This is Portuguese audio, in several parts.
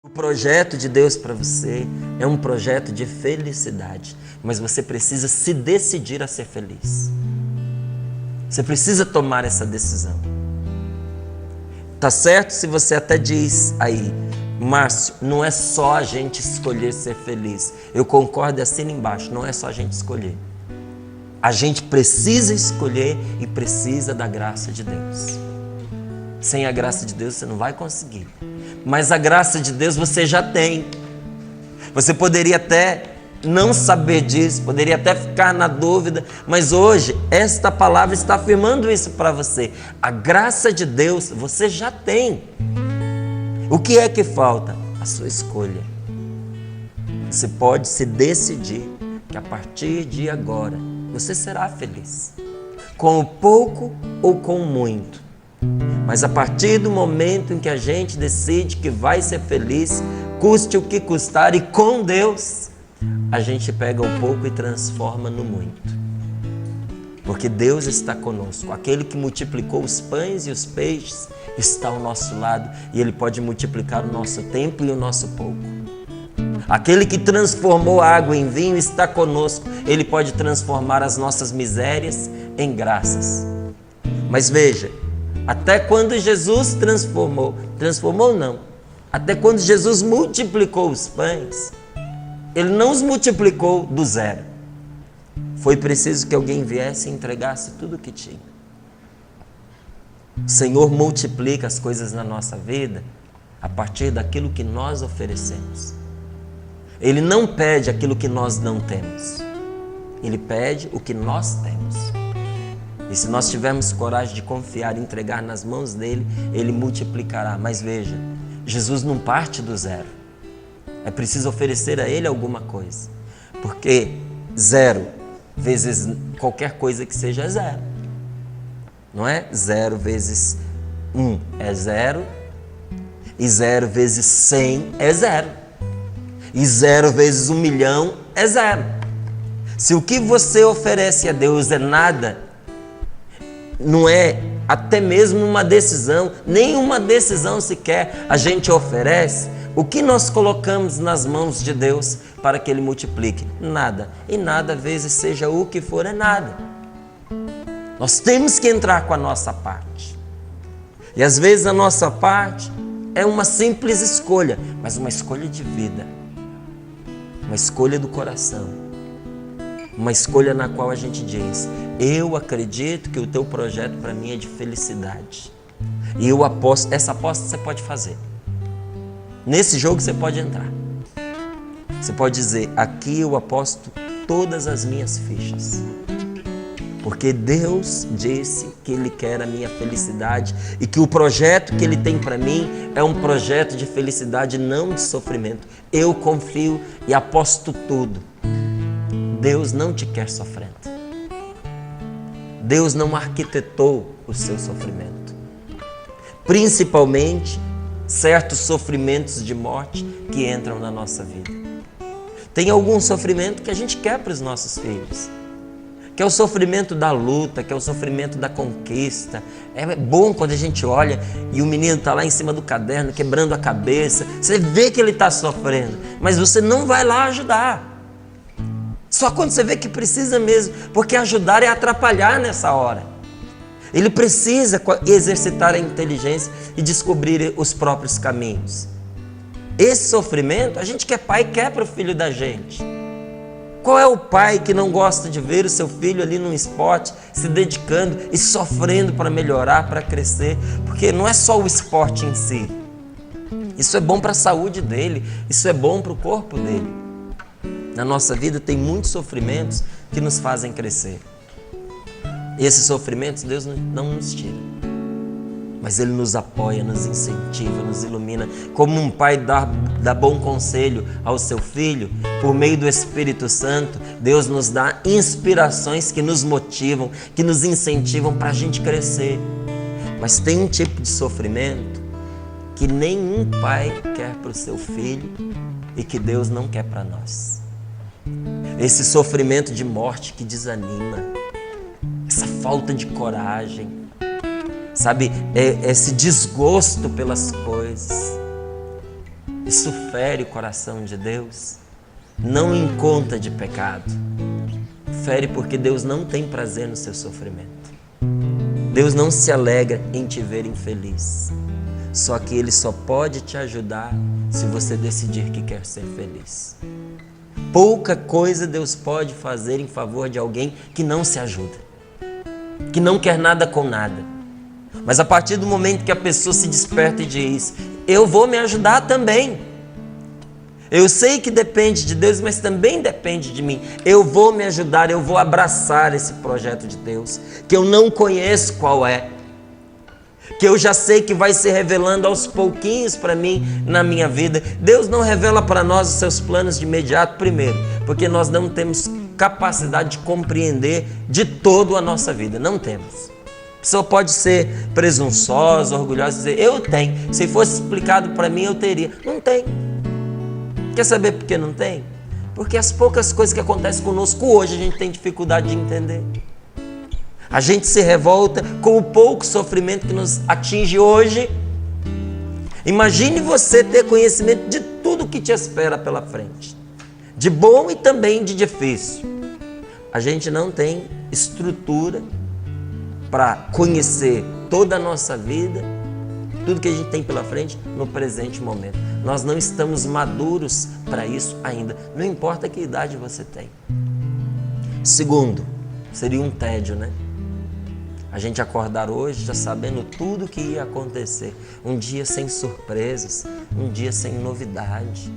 O projeto de Deus para você é um projeto de felicidade, mas você precisa se decidir a ser feliz. Você precisa tomar essa decisão. Tá certo se você até diz aí, Márcio, não é só a gente escolher ser feliz. Eu concordo, assina embaixo, não é só a gente escolher. A gente precisa escolher e precisa da graça de Deus. Sem a graça de Deus você não vai conseguir. Mas a graça de Deus você já tem. Você poderia até não saber disso, poderia até ficar na dúvida, mas hoje esta palavra está afirmando isso para você. A graça de Deus você já tem. O que é que falta? A sua escolha. Você pode se decidir que a partir de agora você será feliz, com o pouco ou com o muito. Mas a partir do momento em que a gente decide que vai ser feliz, custe o que custar, e com Deus, a gente pega o pouco e transforma no muito. Porque Deus está conosco. Aquele que multiplicou os pães e os peixes está ao nosso lado, e Ele pode multiplicar o nosso tempo e o nosso pouco. Aquele que transformou a água em vinho está conosco. Ele pode transformar as nossas misérias em graças. Mas veja, até quando Jesus transformou não, até quando Jesus multiplicou os pães, Ele não os multiplicou do zero. Foi preciso que alguém viesse e entregasse tudo o que tinha. O Senhor multiplica as coisas na nossa vida a partir daquilo que nós oferecemos. Ele não pede aquilo que nós não temos. Ele pede o que nós temos. E se nós tivermos coragem de confiar e entregar nas mãos dele, ele multiplicará. Mas veja, Jesus não parte do zero. É preciso oferecer a ele alguma coisa. Porque zero vezes qualquer coisa que seja é zero. Não é? Zero vezes 1 é zero. E zero vezes 100 é zero. E zero vezes 1 milhão é zero. Se o que você oferece a Deus é nada, não é até mesmo uma decisão, nenhuma decisão sequer a gente oferece, o que nós colocamos nas mãos de Deus para que Ele multiplique? Nada. E nada vezes seja o que for é nada. Nós temos que entrar com a nossa parte. E às vezes a nossa parte é uma simples escolha, mas uma escolha de vida. Uma escolha do coração. Uma escolha na qual a gente diz: eu acredito que o teu projeto para mim é de felicidade. E eu aposto, essa aposta você pode fazer. Nesse jogo você pode entrar. Você pode dizer: aqui eu aposto todas as minhas fichas. Porque Deus disse que Ele quer a minha felicidade e que o projeto que Ele tem para mim é um projeto de felicidade, não de sofrimento. Eu confio e aposto tudo. Deus não te quer sofrendo. Deus não arquitetou o seu sofrimento. Principalmente certos sofrimentos de morte que entram na nossa vida. Tem algum sofrimento que a gente quer para os nossos filhos, que é o sofrimento da luta, que é o sofrimento da conquista. É bom quando a gente olha e o menino está lá em cima do caderno, quebrando a cabeça. Você vê que ele está sofrendo, mas você não vai lá ajudar. Só quando você vê que precisa mesmo, porque ajudar é atrapalhar nessa hora. Ele precisa exercitar a inteligência e descobrir os próprios caminhos. Esse sofrimento, a gente que é pai quer para o filho da gente. Qual é o pai que não gosta de ver o seu filho ali num esporte, se dedicando e sofrendo para melhorar, para crescer? Porque não é só o esporte em si. Isso é bom para a saúde dele, isso é bom para o corpo dele. Na nossa vida tem muitos sofrimentos que nos fazem crescer. E esses sofrimentos Deus não nos tira. Mas Ele nos apoia, nos incentiva, nos ilumina. Como um pai dá bom conselho ao seu filho, por meio do Espírito Santo, Deus nos dá inspirações que nos motivam, que nos incentivam para a gente crescer. Mas tem um tipo de sofrimento que nenhum pai quer para o seu filho e que Deus não quer para nós. Esse sofrimento de morte que desanima, essa falta de coragem, sabe, esse desgosto pelas coisas. Isso fere o coração de Deus, não em conta de pecado. Fere porque Deus não tem prazer no seu sofrimento. Deus não se alegra em te ver infeliz. Só que Ele só pode te ajudar se você decidir que quer ser feliz. Pouca coisa Deus pode fazer em favor de alguém que não se ajuda, que não quer nada com nada. Mas a partir do momento que a pessoa se desperta e diz: eu vou me ajudar também. Eu sei que depende de Deus, mas também depende de mim. Eu vou me ajudar, eu vou abraçar esse projeto de Deus, que eu não conheço qual é, que eu já sei que vai se revelando aos pouquinhos para mim na minha vida. Deus não revela para nós os seus planos de imediato, primeiro, porque nós não temos capacidade de compreender de todo a nossa vida, não temos. A pessoa pode ser presunçosa, orgulhosa, dizer: eu tenho, se fosse explicado para mim eu teria. Não tem. Quer saber por que não tem? Porque as poucas coisas que acontecem conosco hoje a gente tem dificuldade de entender. A gente se revolta com o pouco sofrimento que nos atinge hoje. Imagine você ter conhecimento de tudo que te espera pela frente, de bom e também de difícil. A gente não tem estrutura para conhecer toda a nossa vida, tudo que a gente tem pela frente no presente momento. Nós não estamos maduros para isso ainda, não importa que idade você tem. Segundo, seria um tédio, né? A gente acordar hoje já sabendo tudo o que ia acontecer. Um dia sem surpresas, um dia sem novidade.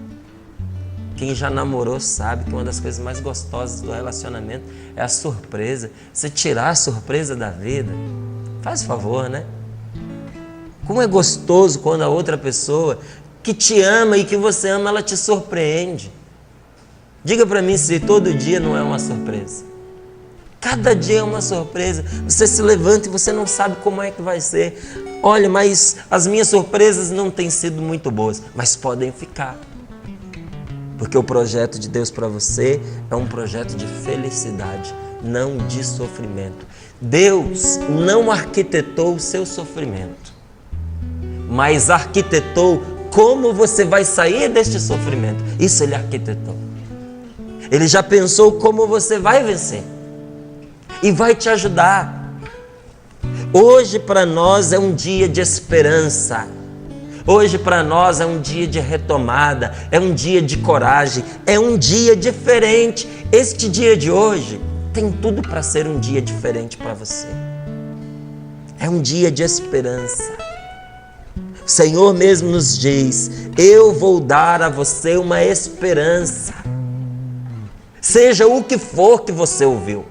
Quem já namorou sabe que uma das coisas mais gostosas do relacionamento é a surpresa. Você tirar a surpresa da vida, faz favor, né? Como é gostoso quando a outra pessoa que te ama e que você ama, ela te surpreende. Diga para mim se todo dia não é uma surpresa. Cada dia é uma surpresa. Você se levanta e você não sabe como é que vai ser. Olha, mas as minhas surpresas não têm sido muito boas, mas podem ficar. Porque o projeto de Deus para você é um projeto de felicidade, não de sofrimento. Deus não arquitetou o seu sofrimento, mas arquitetou como você vai sair deste sofrimento. Isso Ele arquitetou. Ele já pensou como você vai vencer e vai te ajudar. Hoje para nós é um dia de esperança. Hoje para nós é um dia de retomada, é um dia de coragem, é um dia diferente. Este dia de hoje tem tudo para ser um dia diferente para você. É um dia de esperança. O Senhor mesmo nos diz: eu vou dar a você uma esperança. Seja o que for que você ouviu.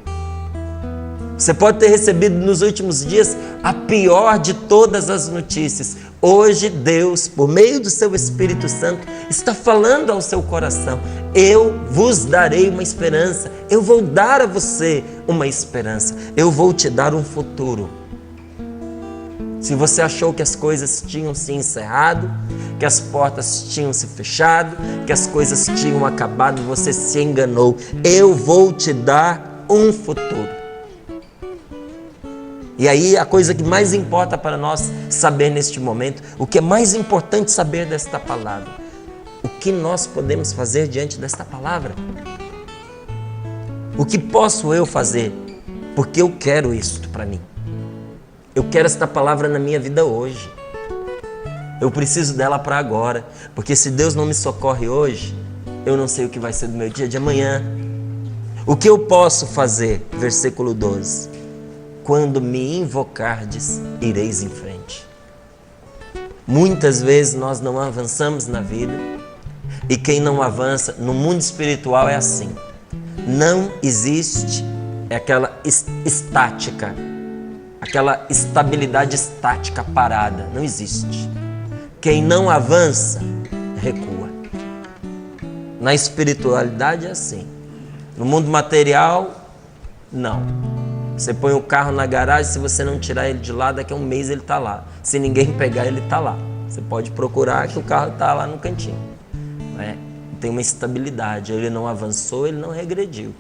Você pode ter recebido nos últimos dias a pior de todas as notícias. Hoje Deus, por meio do seu Espírito Santo, está falando ao seu coração: eu vos darei uma esperança. Eu vou dar a você uma esperança. Eu vou te dar um futuro. Se você achou que as coisas tinham se encerrado, que as portas tinham se fechado, que as coisas tinham acabado, você se enganou. Eu vou te dar um futuro. E aí a coisa que mais importa para nós saber neste momento, o que é mais importante saber desta palavra, o que nós podemos fazer diante desta palavra? O que posso eu fazer? Porque eu quero isto para mim. Eu quero esta palavra na minha vida hoje. Eu preciso dela para agora, porque se Deus não me socorre hoje, eu não sei o que vai ser do meu dia de amanhã. O que eu posso fazer? Versículo 12. Quando me invocardes, ireis em frente. Muitas vezes nós não avançamos na vida, e quem não avança no mundo espiritual é assim. Não existe aquela estática, aquela estabilidade estática parada. Não existe. Quem não avança, recua. Na espiritualidade é assim. No mundo material, não. Você põe o carro na garagem, se você não tirar ele de lá, daqui a um mês ele está lá. Se ninguém pegar, ele está lá. Você pode procurar que o carro está lá no cantinho. Tem uma estabilidade, ele não avançou, ele não regrediu.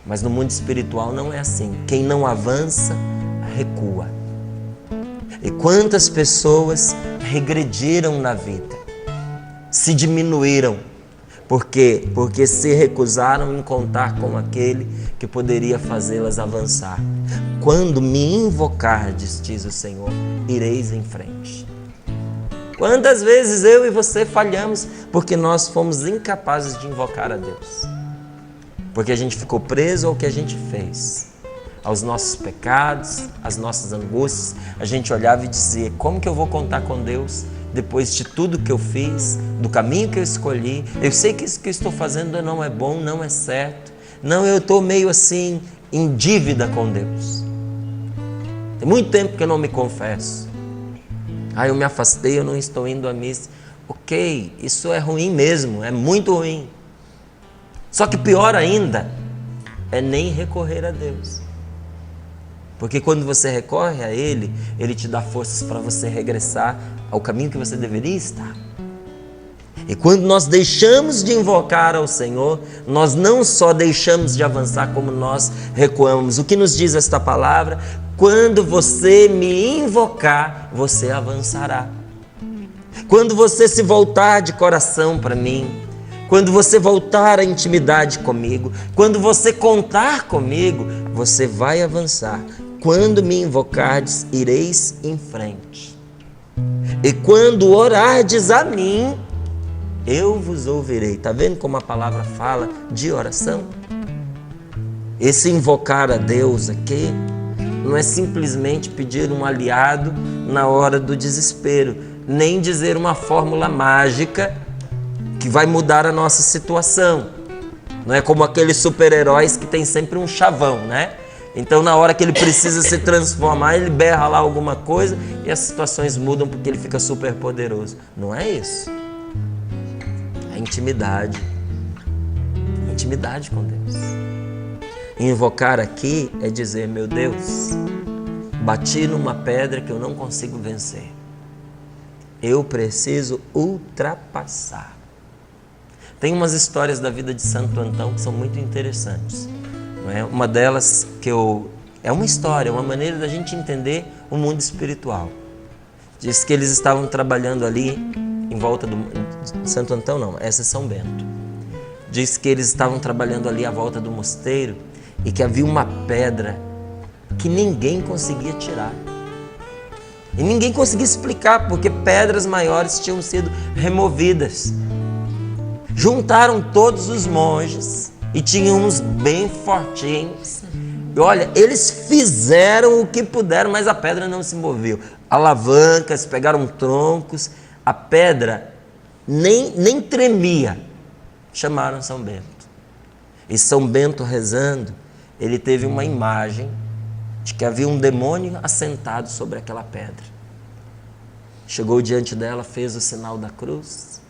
Mas no mundo espiritual não é assim. Quem não avança, recua. E quantas pessoas regrediram na vida? se diminuíram. Por quê? Porque se recusaram em contar com aquele que poderia fazê-las avançar. Quando me invocardes, diz o Senhor, ireis em frente. Quantas vezes eu e você falhamos porque nós fomos incapazes de invocar a Deus? Porque a gente ficou preso ao que a gente fez, aos nossos pecados, às nossas angústias. A gente olhava e dizia: como que eu vou contar com Deus depois de tudo que eu fiz, do caminho que eu escolhi? Eu sei que isso que eu estou fazendo não é bom, não é certo. Não, eu estou meio assim, em dívida com Deus. Tem muito tempo que eu não me confesso. Eu me afastei, eu não estou indo à missa. Ok, isso é ruim mesmo, é muito ruim. Só que pior ainda é nem recorrer a Deus. Porque quando você recorre a Ele, Ele te dá forças para você regressar ao caminho que você deveria estar. E quando nós deixamos de invocar ao Senhor, nós não só deixamos de avançar, como nós recuamos. O que nos diz esta palavra? Quando você me invocar, você avançará. Quando você se voltar de coração para mim, quando você voltar à intimidade comigo, quando você contar comigo, você vai avançar. Quando me invocardes, ireis em frente. E quando orardes a mim, eu vos ouvirei. Está vendo como a palavra fala de oração? Esse invocar a Deus aqui não é simplesmente pedir um aliado na hora do desespero, nem dizer uma fórmula mágica que vai mudar a nossa situação. Não é como aqueles super-heróis que tem sempre um chavão, né? Então, na hora que ele precisa se transformar, ele berra lá alguma coisa e as situações mudam porque ele fica super poderoso. Não é isso. É intimidade. Intimidade com Deus. Invocar aqui é dizer: meu Deus, bati numa pedra que eu não consigo vencer. Eu preciso ultrapassar. Tem umas histórias da vida de Santo Antão que são muito interessantes. Não é? Uma delas é uma história, uma maneira da gente entender o mundo espiritual. Diz que eles estavam trabalhando ali em volta do Santo Antão, não, essa é São Bento. Diz que eles estavam trabalhando ali à volta do mosteiro e que havia uma pedra que ninguém conseguia tirar. E ninguém conseguia explicar porque pedras maiores tinham sido removidas. Juntaram todos os monges e tinham uns bem fortinhos. E olha, eles fizeram o que puderam, mas a pedra não se moveu. Alavancas, pegaram troncos, a pedra nem tremia. Chamaram São Bento. E São Bento, rezando, ele teve uma imagem de que havia um demônio assentado sobre aquela pedra. Chegou diante dela, fez o sinal da cruz,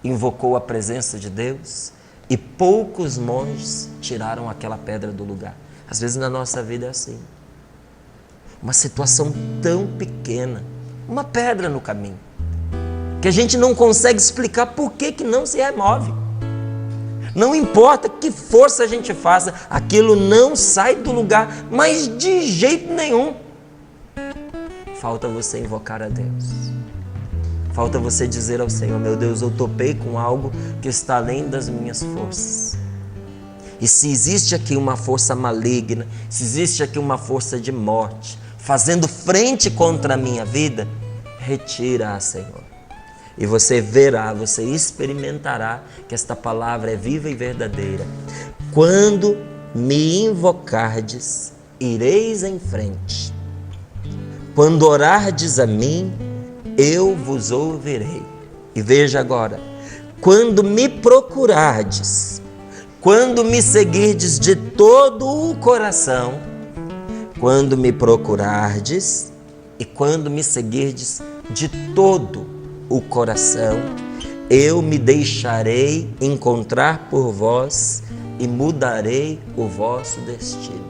invocou a presença de Deus e poucos monges tiraram aquela pedra do lugar. Às vezes na nossa vida é assim. Uma situação tão pequena, uma pedra no caminho, que a gente não consegue explicar por que não se remove. Não importa que força a gente faça, aquilo não sai do lugar, mas de jeito nenhum. Falta você invocar a Deus. Falta você dizer ao Senhor: meu Deus, eu topei com algo que está além das minhas forças. E se existe aqui uma força maligna, se existe aqui uma força de morte, fazendo frente contra a minha vida, retira-a, Senhor. E você verá, você experimentará que esta palavra é viva e verdadeira. Quando me invocardes, ireis em frente. Quando orardes a mim, eu vos ouvirei. E veja agora: quando me procurardes, quando me seguirdes de todo o coração, quando me procurardes e quando me seguirdes de todo o coração, eu me deixarei encontrar por vós e mudarei o vosso destino.